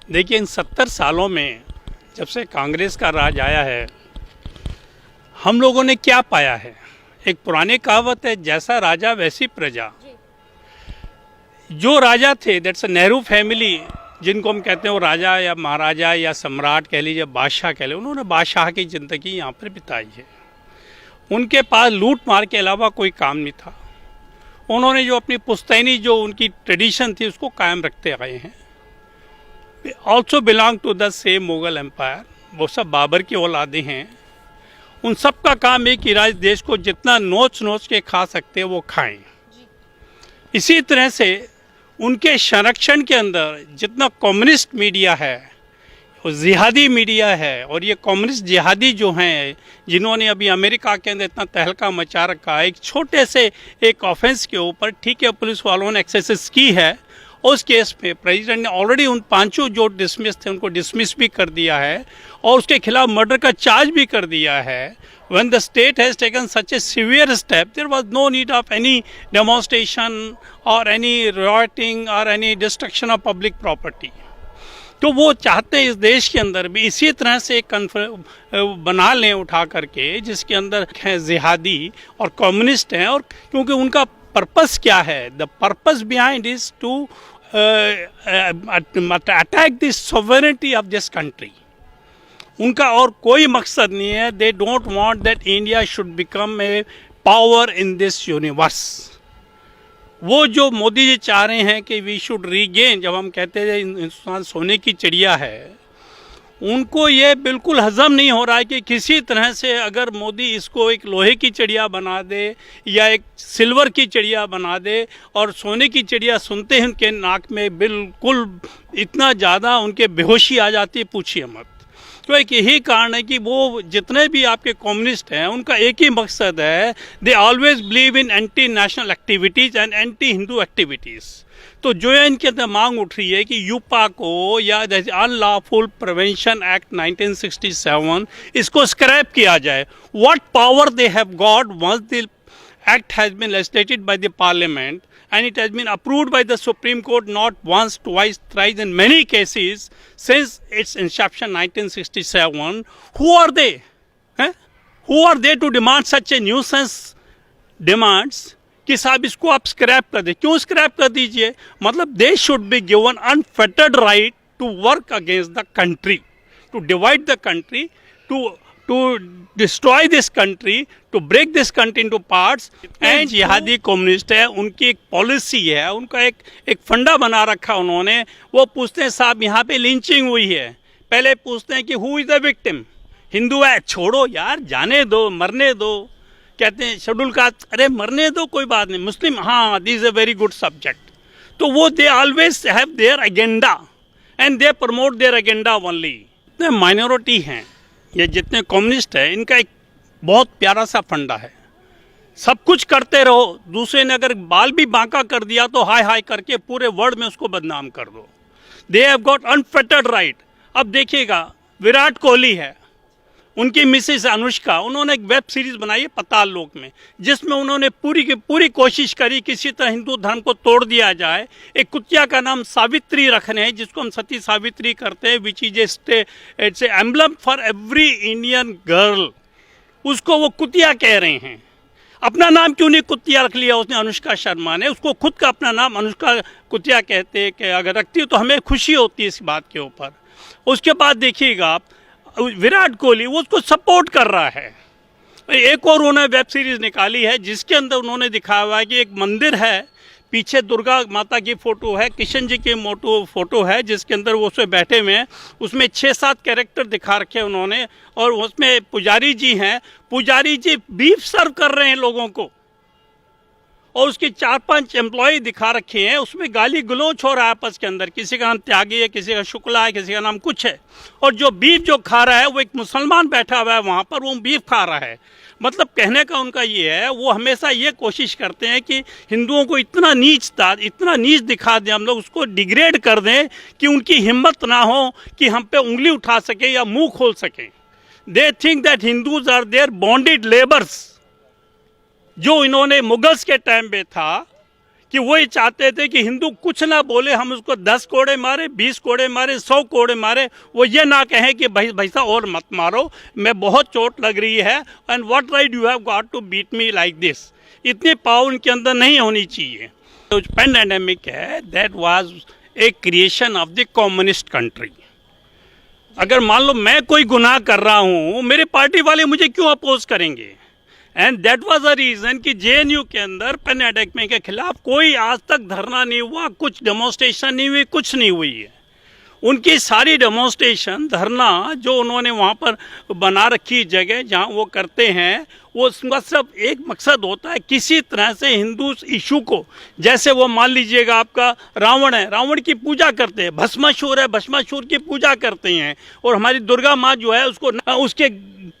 देखिए, इन 70 सालों में जब से कांग्रेस का राज आया है, हम लोगों ने क्या पाया है। एक पुरानी कहावत है, जैसा राजा वैसी प्रजा। जो राजा थे, दैट्स अ नेहरू फैमिली, जिनको हम कहते हैं वो राजा या महाराजा या सम्राट कह लीजिए, बादशाह कह लीजिए, उन्होंने बादशाह की ज़िंदगी यहाँ पर बिताई है। उनके पास लूट मार के अलावा कोई काम नहीं था। उन्होंने जो अपनी पुश्तैनी जो उनकी ट्रेडिशन थी उसको कायम रखते आए हैं। Also belong to the same Mughal empire. वो सब बाबर की औलादे हैं। उन सब का काम है कि राज देश को जितना नोच नोच के खा सकते हैं वो खाएं। इसी तरह से उनके संरक्षण के अंदर जितना कम्युनिस्ट मीडिया है, जिहादी मीडिया है, और ये कम्युनिस्ट जिहादी जो हैं, जिन्होंने अभी अमेरिका के अंदर इतना तहलका मचा रखा है, एक छोटे से एक ऑफेंस के ऊपर, ठीक है पुलिस वालों ने एक्सेस की है, उस केस में प्रेसिडेंट ने ऑलरेडी उन पांचों जो डिसमिस थे उनको डिसमिस भी कर दिया है और उसके खिलाफ मर्डर का चार्ज भी कर दिया है। When the state has taken such a severe step, there was no need of any demonstration or any rioting or any destruction of public property. तो वो चाहते हैं इस देश के अंदर भी इसी तरह से एक बना लें उठा करके, जिसके अंदर हैं जिहादी और कम्युनिस्ट हैं। और क्योंकि उनका पर्पस क्या है, the purpose behind is to attack the sovereignty of this country. उनका और कोई मकसद नहीं है। They don't want that India should become a power in this universe. वो जो मोदी जी चाह रहे हैं कि वी शुड रीगेन, जब हम कहते हैं हिंदुस्तान सोने की चिड़िया है, उनको ये बिल्कुल हजम नहीं हो रहा है कि किसी तरह से अगर मोदी इसको एक लोहे की चिड़िया बना दे या एक सिल्वर की चिड़िया बना दे, और सोने की चिड़िया सुनते हैं उनके नाक में बिल्कुल इतना ज़्यादा उनके बेहोशी आ जाती है, पूछिए मत। तो एक यही कारण है कि वो जितने भी आपके कम्युनिस्ट हैं उनका एक ही मकसद है, they always believe in anti national activities and anti Hindu activities. तो जो है इनके अंदर मांग उठ रही है कि यूपा को या अनलॉफुल प्रिवेंशन एक्ट 1967 इसको स्क्रैप किया जाए। What power they have got once the act has been legislated by the parliament and it has been approved by the Supreme Court not once, twice, thrice in many cases since its inception 1967. Who are they? Who are they to demand such a nuisance demands कि साहब इसको आप scrap कर दे। क्यों scrap कर दीजिए? मतलब they should be given unfettered right to work against the country, to divide the country, to destroy this country, to break this country into parts. And जिहादी कम्युनिस्ट है, उनकी एक पॉलिसी है, उनका एक फंडा बना रखा उन्होंने। वो पूछते हैं साहब यहाँ पे लिंचिंग हुई है, पहले पूछते हैं कि who is the victim. Hindu है, छोड़ो यार, जाने दो, मरने दो। कहते हैं शेड्यूल कास्ट, अरे मरने दो, कोई बात नहीं। मुस्लिम, हाँ, this is a very good subject. तो वो they always have their agenda and they promote their agenda only. Minority हैं ये जितने कम्युनिस्ट हैं, इनका एक बहुत प्यारा सा फंडा है, सब कुछ करते रहो, दूसरे ने अगर बाल भी बांका कर दिया तो हाय हाय करके पूरे वर्ल्ड में उसको बदनाम कर दो। दे हैव गॉट अनफेटर्ड राइट। अब देखिएगा, विराट कोहली है, उनकी मिसेस अनुष्का, उन्होंने एक वेब सीरीज बनाई है पाताल लोक में, जिसमें उन्होंने पूरी की पूरी कोशिश करी किसी तरह हिंदू धर्म को तोड़ दिया जाए। एक कुतिया का नाम सावित्री रखने हैं, जिसको हम सती सावित्री करते हैं, which is it's emblem for every Indian girl. उसको वो कुतिया कह रहे हैं। अपना नाम क्यों नहीं कुतिया रख लिया उसने, अनुष्का शर्मा ने? उसको खुद का अपना नाम अनुष्का कुतिया कहते हैं कि अगर रखती हो तो हमें खुशी होती है इस बात के ऊपर। उसके बाद देखिएगा आप, विराट कोहली वो उसको सपोर्ट कर रहा है। एक और उन्होंने वेब सीरीज निकाली है जिसके अंदर उन्होंने दिखाया हुआ है कि एक मंदिर है, पीछे दुर्गा माता की फ़ोटो है, कृष्ण जी की फ़ोटो है, जिसके अंदर वो उसमें बैठे हुए हैं। उसमें 6-7 कैरेक्टर दिखा रखे हैं उन्होंने, और उसमें पुजारी जी हैं। पुजारी जी बीफ सर्व कर रहे हैं लोगों को, और उसके 4-5 एम्प्लॉय दिखा रखे हैं। उसमें गाली गलोच हो रहा है आपस के अंदर, किसी का नाम त्यागी है, किसी का शुक्ला है, किसी का नाम कुछ है। और जो बीफ जो खा रहा है वो एक मुसलमान बैठा हुआ है वहाँ पर, वो बीफ खा रहा है। मतलब कहने का उनका ये है, वो हमेशा ये कोशिश करते हैं कि हिंदुओं को इतना नीच दिखा दें, हम लोग उसको डिग्रेड कर दें कि उनकी हिम्मत ना हो कि हम पे उंगली उठा सके या मुंह खोल सकें। They think that Hindus are their bonded labours. जो इन्होंने मुगल्स के टाइम पे था कि वो ये चाहते थे कि हिंदू कुछ ना बोले, हम उसको 10 कोड़े मारे, 20 कोड़े मारे, 100 कोड़े मारे, वो ये ना कहें कि भाई भैसा और मत मारो, मैं बहुत चोट लग रही है, and what right you have got to beat me like this. इतनी पावर उनके अंदर नहीं होनी चाहिए। तो पैंडेमिक है, that was a creation of the communist country. अगर मान लो मैं कोई गुनाह कर रहा हूँ, मेरे पार्टी वाले मुझे क्यों अपोज करेंगे? And that was a reason कि जेएनयू के अंदर पैंडेमिक के खिलाफ कोई आज तक धरना नहीं हुआ, कुछ डेमोन्स्ट्रेशन नहीं हुई, कुछ नहीं हुई है। उनकी सारी डेमोन्स्ट्रेशन, धरना जो उन्होंने वहाँ पर बना रखी जगह जहाँ वो करते हैं, वो उसका सिर्फ एक मकसद होता है, किसी तरह से हिंदू इशू को, जैसे वो मान लीजिएगा आपका रावण है, रावण की पूजा करते हैं, भस्मासुर है, भस्मासुर की पूजा करते हैं, और हमारी दुर्गा माँ जो है उसको उसके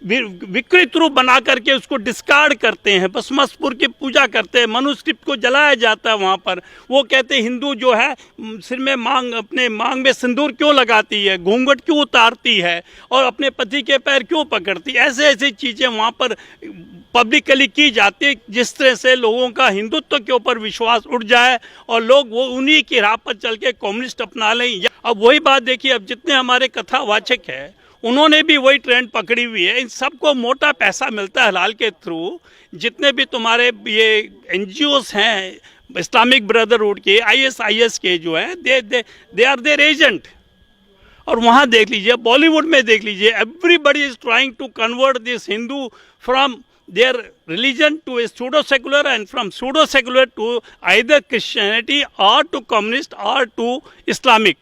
विकृत रूप बना करके उसको डिस्कार्ड करते हैं, भस्मासुर की पूजा करते हैं, मनुस्क्रिप्ट को जलाया जाता है वहाँ पर। वो कहते हैं हिंदू जो है सिर में अपने मांग में सिंदूर क्यों लगाती है, घूंघट क्यों उतारती है, और अपने पति के पैर क्यों पकड़ती है। ऐसे ऐसी चीज़ें वहाँ पर पब्लिकली की जाती है, जिस तरह से लोगों का हिंदुत्व के ऊपर विश्वास उठ जाए और लोग वो उन्हीं की राह पर चल के कम्युनिस्ट अपना लें। अब वही बात देखिए, अब जितने हमारे कथावाचक है उन्होंने भी वही ट्रेंड पकड़ी हुई है। इन सबको मोटा पैसा मिलता है हलाल के थ्रू। जितने भी तुम्हारे ये एनजीओस हैं इस्लामिक ब्रदरहुड के, आईएसआईएस के जो है, दे आर देयर एजेंट। और वहाँ देख लीजिए, बॉलीवुड में देख लीजिए, everybody is trying to convert this Hindu from their religion to a pseudo-secular, and from pseudo-secular to either Christianity or to communist or to Islamic.